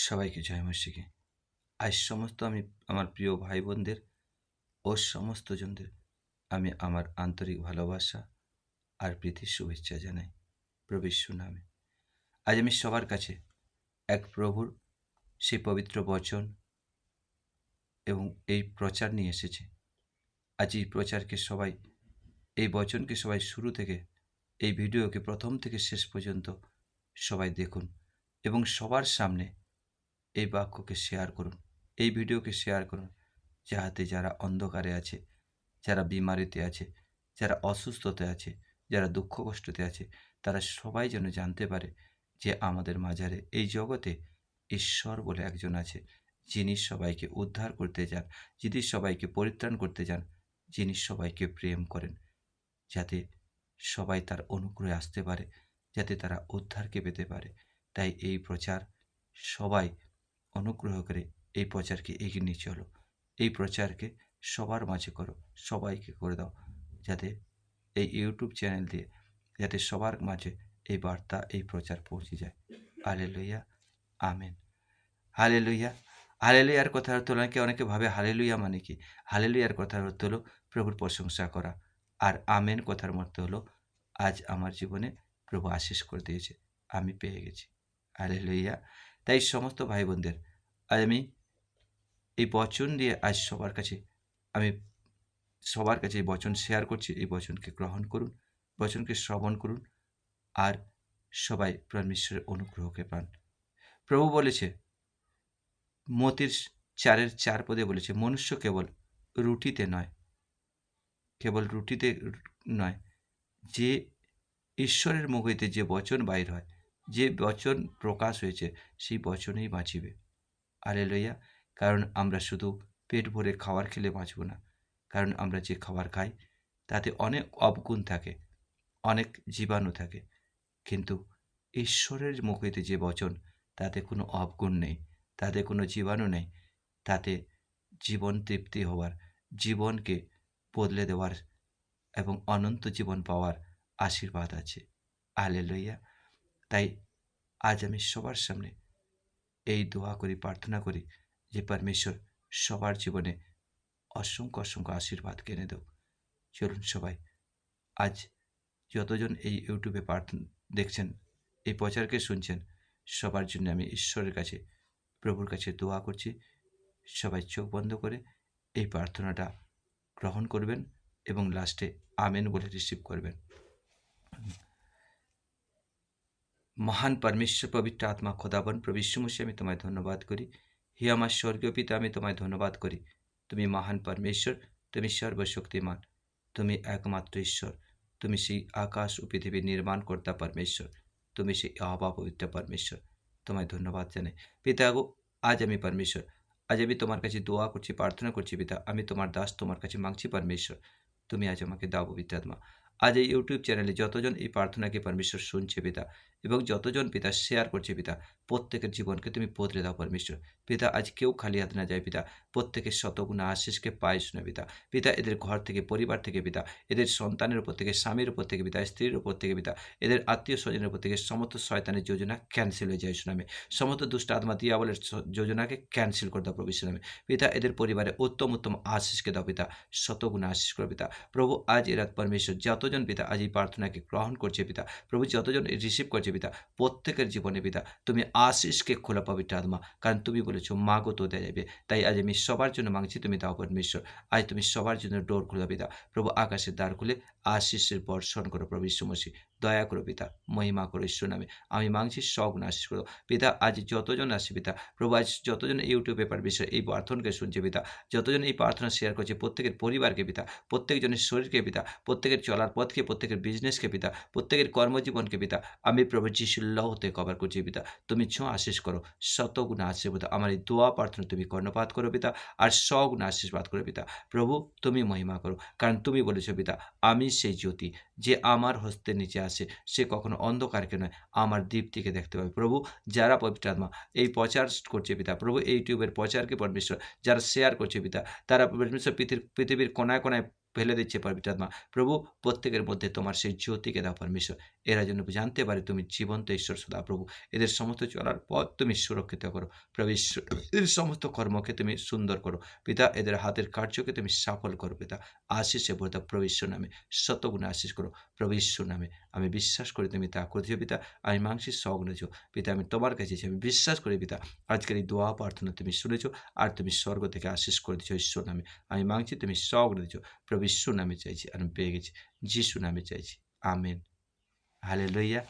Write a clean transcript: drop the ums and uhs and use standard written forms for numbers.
সবাইকে জয় মসিকে। আজ সমস্ত আমি আমার প্রিয় ভাই বোনদের ও সমস্ত জনদের আমি আমার আন্তরিক ভালোবাসা আর প্রীতির শুভেচ্ছা জানাই প্রভু যীশুর নামে। আজ আমি সবার কাছে এক প্রভুর সেই পবিত্র বচন এবং এই প্রচার নিয়ে এসেছি। আজ এই প্রচারকে সবাই, এই বচনকে সবাই শুরু থেকে, এই ভিডিওকে প্রথম থেকে শেষ পর্যন্ত সবাই দেখুন এবং সবার সামনে এই বাক্যকে শেয়ার করুন, এই ভিডিওকে শেয়ার করুন, যাহাতে যারা অন্ধকারে আছে, যারা বিমারিতে আছে, যারা অসুস্থতে আছে, যারা দুঃখ কষ্টতে আছে, তারা সবাই যেন জানতে পারে যে আমাদের মাঝারে এই জগতে ঈশ্বর বলে একজন আছে, যিনি সবাইকে উদ্ধার করতে যান, যিনি সবাইকে পরিত্রাণ করতে যান, যিনি সবাইকে প্রেম করেন, যাতে সবাই তার অনুগ্রহে আসতে পারে, যাতে তারা উদ্ধারকে পেতে পারে। তাই এই প্রচার সবাই অনুগ্রহ করে এই প্রচারকে এগিয়ে নিয়ে চলো, এই প্রচারকে সবার মাঝে করো, সবাইকে করে দাও, যাতে এই ইউটিউব চ্যানেল দিয়ে যাতে সবার মাঝে এই বার্তা, এই প্রচার পৌঁছে যায়। Hallelujah, amen. হালেলুয়া। হালেলুয়ার কথার অর্থ অনেকে ভাবে হালেলুয়া মানে কি? হালেলুয়ার কথার অর্থ হলো প্রভুর প্রশংসা করা। আর আমেন কথার অর্থ হলো আজ আমার জীবনে প্রভু আশীষ করে দিয়েছে, আমি পেয়ে গেছি। হালেলুয়া। তাই সমস্ত ভাই বোনদের আজ আমি এই বচন দিয়ে আজ আমি সবার কাছে এই বচন শেয়ার করছি। এই বচনকে গ্রহণ করুন, বচনকে শ্রবণ করুন, আর সবাই পরমেশ্বরের অনুগ্রহকে পান। প্রভু বলেছে, মতির 4:4 পদে বলেছে, মনুষ্য কেবল রুটিতে নয়, কেবল রুটিতে নয়, যে ঈশ্বরের মুখ হইতে যে বচন বাহির হয়, যে বচন প্রকাশ হয়েছে, সেই বচনেই বাঁচিবে। হালেলুয়া। কারণ আমরা শুধু পেট ভরে খাবার খেলে বাঁচব না, কারণ আমরা যে খাবার খাই তাতে অনেক অবগুণ থাকে, অনেক জীবাণু থাকে, কিন্তু ঈশ্বরের মুখ হইতে যে বচন, তাতে কোনো অবগুণ নেই, তাতে কোনো জীবাণু নেই, তাতে জীবন তৃপ্তি হওয়ার, জীবনকে বদলে দেওয়ার এবং অনন্ত জীবন পাওয়ার আশীর্বাদ আছে। হালেলুয়া। তাই আজ আমি সবার সামনে এই দোয়া করি, প্রার্থনা করি যে পরমেশ্বর সবার জীবনে অসংখ্য অসংখ্য আশীর্বাদ এনে দেও। চলুন সবাই আজ যতজন এই ইউটিউবে দেখছেন, এই প্রচারকে শুনছেন, সবার জন্য আমি ঈশ্বরের কাছে, প্রভুর কাছে দোয়া করছি। সবাই চোখ বন্ধ করে এই প্রার্থনাটা গ্রহণ করবেন এবং লাস্টে আমেন বলে রিসিভ করবেন। মহান পরমেশ্বর, পবিত্র আত্মা, খোদাবন প্রভু যীশু মসিহ, আমি তোমায় ধন্যবাদ করি। হে আমার স্বর্গীয় পিতা, আমি তোমায় ধন্যবাদ করি। তুমি মহান পরমেশ্বর, তুমি সর্বশক্তিমান, তুমি একমাত্র ঈশ্বর, তুমি সেই আকাশ ও পৃথিবী নির্মাণকর্তা পরমেশ্বর, তুমি সেই আবা পবিত্র পরমেশ্বর। তোমায় ধন্যবাদ জানাই পিতা গো। আজ আমি পরমেশ্বর, আজ আমি তোমার কাছে দোয়া করছি, প্রার্থনা করছি পিতা। আমি তোমার দাস, তোমার কাছে মাগছি পরমেশ্বর, তুমি আজ আমাকে দাও পবিত্র আত্মা। আজ এই ইউটিউব চ্যানেলে যতজন এই প্রার্থনাকে পরমেশ্বর শুনছে পিতা, এবং যতজন পিতা শেয়ার করছে পিতা, প্রত্যেকের জীবনকে তুমি বদলে দাও পরমেশ্বর। পিতা আজ কেউ খালি হাতে না যায় পিতা, প্রত্যেকের শতগুণা আশিসকে পায় শুনে পিতা। পিতা এদের ঘর থেকে, পরিবার থেকে পিতা, এদের সন্তানের উপর থেকে, স্বামীর উপর থেকে পিতা, স্ত্রীর উপর থেকে পিতা, এদের আত্মীয় স্বজনের উপর থেকে সমস্ত শয়তানের যোজনা ক্যান্সেল হয়ে যায় শুনামে। সমস্ত দুষ্ট আত্মা দিয়াবলের যোজনাকে ক্যান্সেল করে দাও প্রভু নামে। পিতা এদের পরিবারে উত্তম উত্তম আশিসকে দাও পিতা, শতগুণা আশিস করো পিতা। প্রভু আজ এরা পরমেশ্বর যতজন পিতা আজ এই প্রার্থনাকে গ্রহণ করছে পিতা, প্রভু যতজন রিসিভ করছে পিতা, প্রত্যেকের জীবনে পিতা তুমি আশিসকে খোলা পবিত্র আত্মা, কারণ তুমি বলেছো মাগো তো দেয়া যাবে। তাই আজ আমি সবার জন্য মাগছি, তুমি দাও পরমেশ্বর। আজ তুমি সবার জন্য ডোর খুলে পিতা, প্রভু আকাশের দ্বার খুলে আশিসের বর্ষণ করো প্রভু যীশু মসিহ। দয়া করো পিতা, মহিমা করো ঈশ্বর নামে। আমি মাগছি সগুণ আশিস করো পিতা। আজ যতজন আসে পিতা, প্রভু আজ যতজন ইউটিউবে বিষয় এই প্রার্থনাকে শুনছে পিতা, যতজন এই প্রার্থনা শেয়ার করছে, প্রত্যেকের পরিবারকে পিতা, প্রত্যেকজনের শরীরকে পিতা, প্রত্যেকের চলার পথকে, প্রত্যেকের বিজনেসকে পিতা, প্রত্যেকের কর্মজীবনকে পিতা, আমি প্রভু যিশুর লহতে কভার করছি পিতা। তুমি ছো আশিস করো, শতগুণ আশীর্বাদ আমার এই দোয়া প্রার্থনা তুমি কর্ণপাত করো পিতা, আর সগুণ আশীর্বাদ করো পিতা। প্রভু তুমি মহিমা করো, কারণ তুমি বলেছো পিতা, আমি সেই জ্যোতি, যে আমার হস্তের নিচে আসে সে কখনো অন্ধকারকে নয়, আমার দীপ্তিকে দেখতে পাবে। প্রভু যারা পবিত্র আত্মা এই প্রচার করছে পিতা, প্রভু এই ইউটিউবের প্রচারকে পরমেশ্বর যারা শেয়ার করছে পিতা, তারা পরমেশ্বর পৃথিবীর কোনায় কোনায় ফেলে দিচ্ছে পবিত্র আত্মা। প্রভু প্রত্যেকের মধ্যে তোমার সেই জ্যোতিকে দাও পরমেশ্বর। এরা যেন জানতে পারে তুমি জীবন্ত ঈশ্বর সদা প্রভু। এদের সমস্ত চলার পথ তুমি সুরক্ষিত করো। প্রভু ঈশ্বর এদের সমস্ত কর্মকে তুমি সুন্দর করো। পিতা এদের হাতের কার্যকে তুমি সফল করো পিতা। আশিসে ভরে দাও প্রভু ঈশ্বর নামে। শতগুণে আশিস করো প্রভু ঈশ্বর নামে। আমি বিশ্বাস করি তুমি তা করছো পিতা। আমি মাংসের সহগুণেছ পিতা, আমি তোমার কাছে আমি বিশ্বাস করি পিতা। আজকের এই দোয়া প্রার্থনা তুমি শুনেছো আর তুমি স্বর্গ থেকে আশিস করে দিচ্ছ ঈশ্বর নামে। আমি মাংসি তুমি সহগুণে দিচ্ছ প্রভু ঈশ্বর নামে চাইছি আর আমি পেয়ে গেছি। যিশু নামে চাইছি। আমেন। হালেলুইয়া।